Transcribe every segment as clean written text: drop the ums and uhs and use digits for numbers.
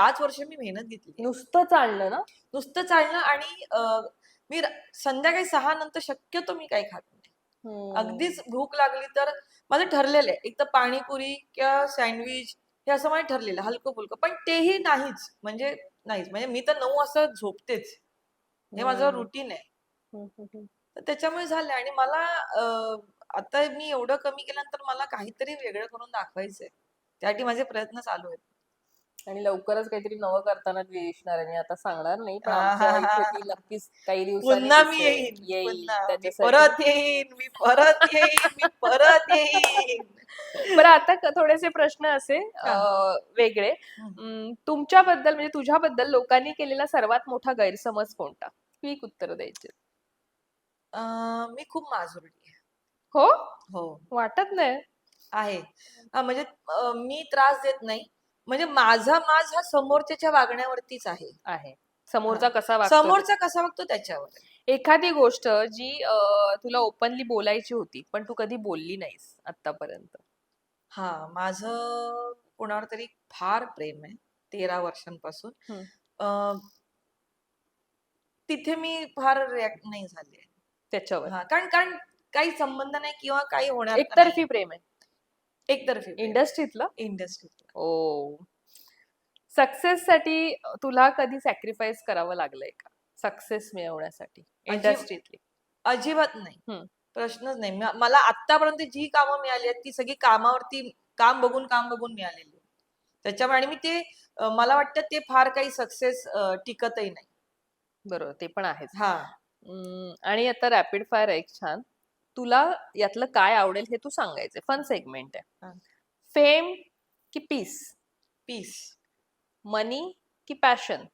5 वर्ष मी मेहनत घेतली. नुसतं चालणं ना? नुसतं चालणं आणि मी संध्याकाळी 6 नंतर शक्यतो मी काही खात नाही. अगदीच भूक लागली तर माझं ठरलेलं आहे, एक तर पाणीपुरी किंवा सँडविच हे असं माझं ठरलेलं हलकं फुलकं, पण तेही नाहीच म्हणजे मी तर 9 वाजता झोपतेच. हे माझं रुटीन आहे. तर त्याच्यामुळे झालं आणि मला आता मी एवढं कमी केल्यानंतर मला काहीतरी वेगळं करून दाखवायचंय. त्यासाठी माझे प्रयत्न चालू आहेत. आणि लवकरच काहीतरी नवं करताना दिसणार आहे. मी आता सांगणार नाही, पण आमच्या इथे ती आहाहाहा. नक्कीच काही दिवसांनी पुन्हा मी दिसेल. येईन, येईल पुन्हा मी त्याच्यासाठी. परत येईन, मी परत येईन, मी परत येईन. बरं, आता थोडेसे प्रश्न असे हा. वेगळे. हम्म. तुमच्याबद्दल म्हणजे तुझ्याबद्दल लोकांनी केलेला सर्वात मोठा गैरसमज कोणता? क्विक उत्तर द्यायचे. मी खूप माजुरडी आहे. हो? हो, वाटत नाही. आहे. म्हणजे मी त्रास देत नाही. म्हणजे माझा माज हा समोरच्याच्या वागण्यावरतीच आहे. आहे. हा. समोरचा कसा वागतो ते. समोरचा कसा वागतो त्याच्यावर आहे. एखादी गोष्ट जी तुला ओपनली बोलायची होती, पण तू कधी बोलली नाहीस आतापर्यंत. हा, माझं कोणावर तरी फार प्रेम आहे 13 वर्षांपासून. हम्म. अ, तिथे मी फार रिॲक्ट नाही झाले. त्याच्यावर हा, कारण कारण काही संबंध नाही किंवा काही होणार तर एकतर्फी नाही. प्रेम आहे एकतर्फी प्रेम. इंडस्ट्रीतलं. इंडस्ट्रीत. ओ. सक्सेस साठी तुला कधी सॅक्रिफाईस करावं लागलंय का? सक्सेस मिळवण्यासाठी इंडस्ट्रीतली. अजिबात नाही. हम्म. प्रश्नच नाही. मला आतापर्यंत जी कामं मिळाली आहेत ती सगळी कामावरती काम बघून मिळालेली आहेत. त्याच्यामुळे आणि मी ते मला वाटतं ते फार काही सक्सेस टिकतही नाही. बरोबर, ते पण आहेच. हा. आणि आता रॅपिड फायर आहे एक छान. तुला यातलं काय आवडेल हे तू सांगायचंय. फन सेगमेंट आहे. हा. फेम की पीस? पीस. मनी की पॅशन?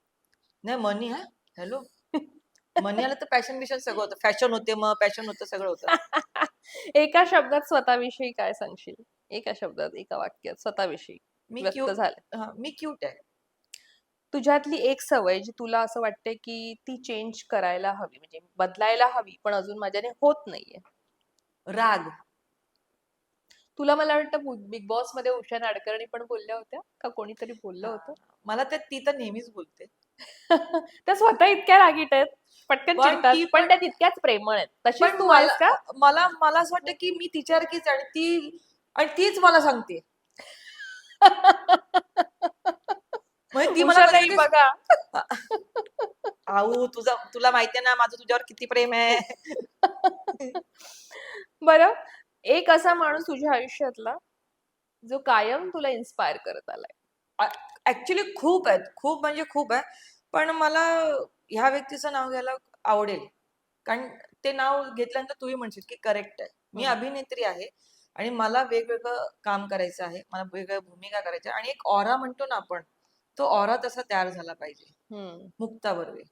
नाही, मनी. हा, हॅलो. मनी आलं तर पॅशन बिशन सगळं होतं. फॅशन होते, मग पॅशन होतं, सगळं होतं. एका शब्दात स्वतःविषयी काय सांगशील? एका शब्दात, एका वाक्यात स्वतःविषयी मी व्यक्त क्यूट. झालं. मी क्यूट आहे. तुझ्यातली एक सवय जी तुला असं वाटते की ती चेंज करायला हवी, म्हणजे बदलायला हवी, पण अजून माझ्याने होत नाहीये. राग. तुला मला वाटतं बिग बॉस मध्ये उषा नाडकर्णी पण बोलल्या होत्या का, कोणीतरी बोललं हा. होतं? मला ती तर नेहमीच बोलते. त्या स्वतः इतक्या रागीट आहेत, पटकन पण चिडतात, ती पण त्या तितक्याच प्रेमळ आहेत. तशीच पण तू मला आहेस का? मला मला असं वाटतं की मी तिच्यासारखीच आहे आणि तीच मला सांगते. म्हणजे ती मला उषा कधी ताई कधी बघा. आऊ तुला माहितीये ना माझं तुझ्यावर किती प्रेम आहे. बरं, एक असा माणूस तुझ्या आयुष्यातला जो कायम तुला इन्स्पायर करत आलाय. ऍक्च्युली खूप आहेत, खूप म्हणजे खूप आहे. पण मला ह्या व्यक्तीचं नाव घ्यायला आवडेल, कारण ते नाव घेतल्यानंतर तूही म्हणशील की करेक्ट आहे. मी अभिनेत्री आहे आणि मला वेगवेगळं काम करायचं आहे, मला वेगवेगळ्या भूमिका करायच्या आणि एक ऑरा म्हणतो ना आपण, तो ऑरा तसा तयार झाला पाहिजे. मुक्ता बर्वे.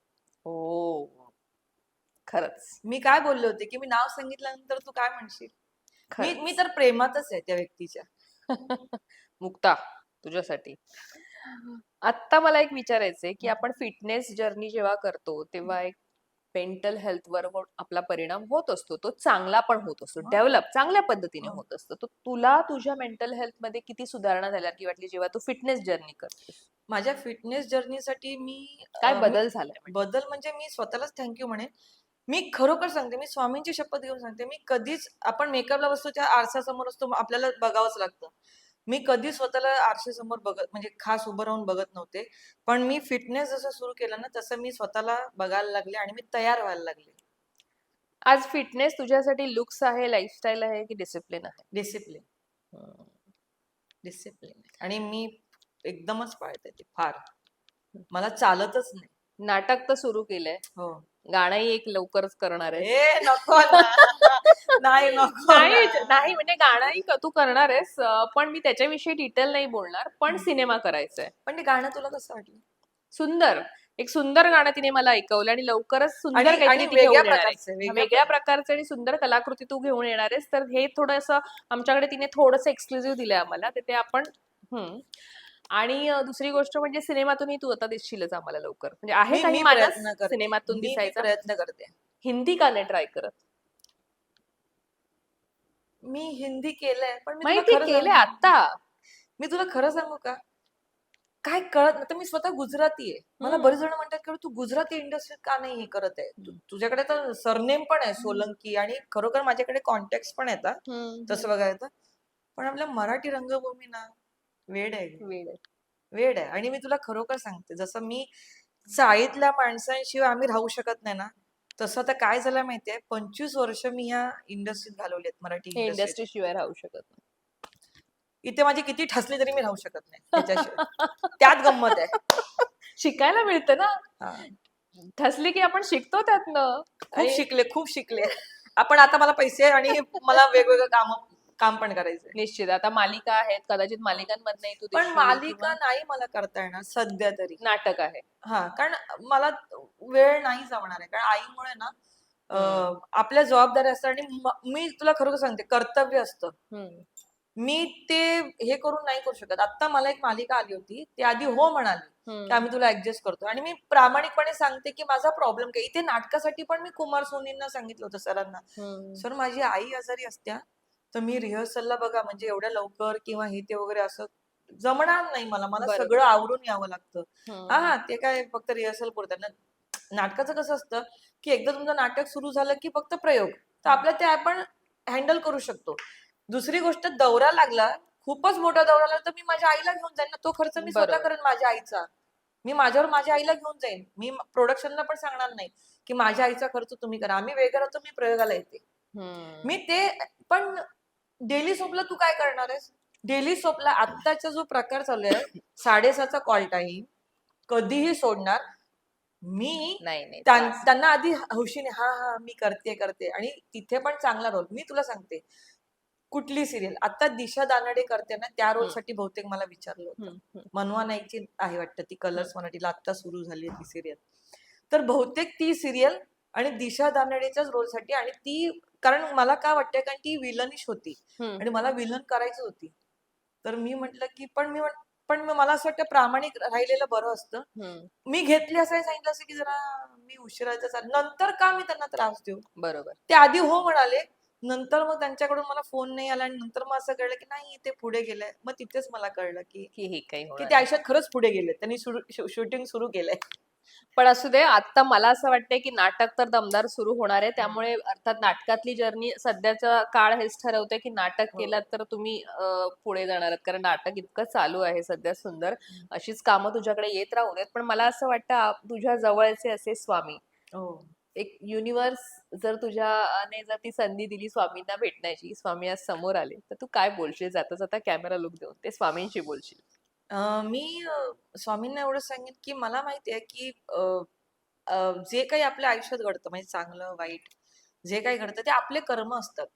हो, खरंच. मी काय बोलले होते की मी नाव सांगितल्यानंतर तू काय म्हणशील? मी खरंच. तर प्रेमातच आहे त्या व्यक्तीच्या. मुक्ता, तुझ्यासाठी आत्ता मला एक विचारायचंय की आपण फिटनेस जर्नी जेव्हा करतो तेव्हा एक मेंटल हेल्थ वर आपला परिणाम होत असतो, तो चांगला पण होत असतो, डेव्हलप चांगल्या पद्धतीने होत असतो. तो तुला तुझ्या मेंटल हेल्थ मध्ये किती सुधारणा झाल्या की वाटली जेव्हा तू फिटनेस जर्नी करतेस? माझ्या फिटनेस जर्नीसाठी काय बदल झालाय म्हणजे? बदल म्हणजे मी स्वतःलाच थँक्यू म्हणेन. मी खरोखर सांगते, मी स्वामींची शपथ घेऊन सांगते, मी कधीच आपण मेकअपला बसतो त्या आरशासमोर असतो आपल्याला बघावंच लागतं. मी कधी स्वतःला आरशासमोर बघत म्हणजे खास उभं राहून बघत नव्हते. पण मी फिटनेस जसं सुरू केलं ना तसं मी स्वतःला बघायला लागले आणि मी तयार व्हायला लागले. आज फिटनेस तुझ्यासाठी लुक्स आहे, लाईफस्टाईल आहे की डिसिप्लिन आहे? डिसिप्लिन. डिसिप्लिन आणि मी एकदमच पाळते ते फार. मला चालतच नाही. नाटक तर सुरू केलंय, हो. गाणंही एक लवकरच करणार आहेस. नको ना. नाही, नको ना. नाही नाही, म्हणजे गाणंही तू करणार आहेस, पण मी त्याच्याविषयी डिटेल नाही बोलणार, पण सिनेमा करायचा आहे. पण ते गाणं तुला कसं वाटलं? सुंदर, एक सुंदर गाणं तिने मला ऐकवलं आणि लवकरच सुंदर आणि काहीतरी ती वेगळ्या घेऊन येणार प्रकारचं, आहे. वेगळ्या प्रकारचं आणि सुंदर कलाकृती तू घेऊन येणार आहेस, तर हे थोडंसं आमच्याकडे तिने थोडंसं एक्सक्लुझिव्ह दिलंय आम्हाला, ते आपण आणि दुसरी गोष्ट म्हणजे सिनेमातूनही तू आता दिसशीलच आम्हाला लवकर, म्हणजे आहे मी काही मी मानस प्रयत्न करते. सिनेमातून मी दिसायचा. प्रयत्न करते. हिंदी का नाही ट्राय करत? मी हिंदी केलंय, पण माहिती केलंय आता. मी तुला खरं सांगू का? काय कळत नाही. तर मी स्वतः गुजराती आहे. मला हम्म. बरेच जण म्हणतात की तू गुजराती इंडस्ट्रीत का नाही हे करत आहे? तुझ्याकडे तर सरनेम पण आहे सोलंकी आणि खरोखर माझ्याकडे कॉन्टॅक्ट पण आहेत हा, तसं बघायला तर. पण आपल्या मराठी रंगभूमी ना वेड आहे ग. वेळ आहे. वेड आहे. आणि मी तुला खरोखर सांगते, जसं मी चाळीतल्या माणसांशिवाय आम्ही राहू शकत नाही ना, तसं आता काय झालं माहितीये, 25 वर्ष मी ह्या इंडस्ट्रीत घालवली आहेत, मराठी हे इंडस्ट्रीत. इंडस्ट्री शिवाय राहू शकत इथे माझी किती ठसली तरी मी राहू शकत नाही ह्याच्याशिवाय. नाही. त्यात गंमत आहे. शिकायला मिळतं ना. हा. ठसली की आपण शिकतो त्यातनं. खूप आणि शिकले, खूप शिकले. आपण आता मला पैसे आणि मला वेगवेगळं काम पण करायचंय. निश्चित आता मालिका आहेत, कदाचित मालिकांमधनही तू पण दिसशील मालिका किंवा नाही मला करता येणार सध्या तरी. नाटक आहे. हा, कारण मला वेळ नाही जमणार आहे. कारण आईमुळे ना हम्म. आपल्या जबाबदाऱ्या असतात आणि मी तुला खरोखर सांगते, कर्तव्य असतं. हम्म. मी ते हे करून नाही करू शकत. आता मला एक मालिका आली होती, ती आधी हो म्हणाली की हम्म. आम्ही तुला ऍडजस्ट करतो. आणि मी प्रामाणिकपणे सांगते की माझा प्रॉब्लेम काय. इथे नाटकासाठी पण मी कुमार सोनींना सांगितलं होतं, सरांना, हम्म. सर माझी आई आजारी असत्या, तर मी रिहर्सलला बघा म्हणजे एवढ्या लवकर किंवा हे ते वगैरे असं जमणार नाही मला. मला बरोबर. सगळं आवरून यावं लागतं. हा हम्म. हा, ते काय फक्त रिहर्सल पुरतं ना. नाटकाचं कसं असतं की एकदा तुमचं नाटक सुरू झालं की फक्त प्रयोग, तर आपल्या ते आपण हँडल करू शकतो. दुसरी गोष्ट, दौरा लागला, खूपच मोठा दौरा लागला, तर मी माझ्या आईला घेऊन जाईन ना. तो खर्च मी स्वतः बरोबर. करेन माझ्या आईचा. मी माझ्यावर माझ्या आईला घेऊन जाईन. मी प्रोडक्शनला पण सांगणार नाही की माझ्या आईचा खर्च तुम्ही करा. आम्ही वेगळं राहतो, मी प्रयोगाला येते. हम्म. मी ते पण डेली सोपला तू काय करणार आहेस? डेली सोपला आत्ताचा जो प्रकार चालू आहे, 6:30चा कॉल टाइम, कधीही सोडणार मी. नाही नाही त्रास. त्यांना आधी हौशीने हा हा मी करते आणि तिथे पण चांगला रोल. मी तुला सांगते, कुठली सिरियल आता दिशा दानडे करते ना, त्या रोल हम्म. साठी बहुतेक मला विचारलं होतं. हम्म. हम्म. मनवा नाईकची आहे वाटतं ती, हम्म. कलर्स मराठीला आता सुरू झाली ती सिरियल. तर बहुतेक ती सिरियल आणि दिशा दानडेच्याच रोलसाठी. आणि ती, कारण मला काय वाटतं, कारण ती विलनिश होती हम्म. आणि मला विलन करायची होती. तर मी म्हटलं की पण मला असं वाटतं प्रामाणिक राहिलेलं बरं असतं. हम्म. मी घेतली असं सांगितलं असं की जरा मी उशिराचं चाल, नंतर का मी त्यांना त्रास देऊ. बरोबर. ते आधी हो म्हणाले, नंतर मग त्यांच्याकडून मला फोन नाही आला आणि नंतर मग असं कळलं की नाही ते पुढे गेलंय. मग तिथेच मला कळलं की की हे काही की होणार ते नाही. आयुष्यात खरंच पुढे गेले, त्यांनी शूटिंग सुरू केलंय. पण असू दे, आता मला असं वाटतंय की नाटक तर दमदार सुरू होणार आहे, त्यामुळे अर्थात नाटकातली जर्नी सध्याचा काळ हेच ठरवतोय की नाटक हो. केलं तर तुम्ही पुढे जाणार आहात, कारण नाटक इतकं चालू आहे सध्या सुंदर. अशीच कामं तुझ्याकडे येत राहू देत. पण मला असं वाटतं तुझ्या जवळचे असे स्वामी, हो. एक युनिव्हर्स जर तुझ्याने जर ती संधी दिली स्वामींना भेटण्याची, स्वामी आज समोर आले, तर तू काय बोलशील? जाता जाता कॅमेरा लुक देऊन ते स्वामींशी बोलशील. मी स्वामींना एवढं सांगेन की मला माहिती आहे की जे काही आपल्या आयुष्यात घडतं, म्हणजे चांगलं वाईट जे काही घडतं ते आपले कर्म असतात.